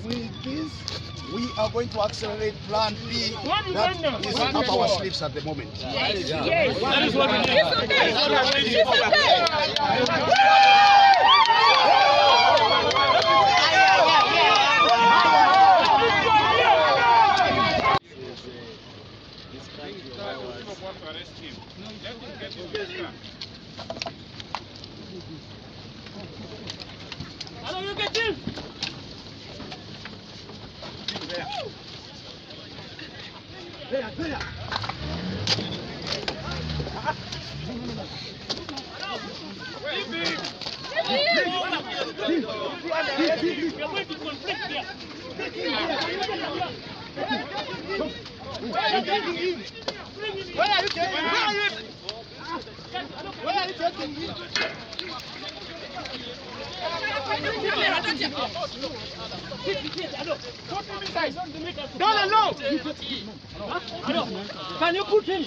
With this, we are going to accelerate Plan B that is up our sleeves at the moment. Yes. That is what we need. It's okay. Hello, you get him. Can you put him?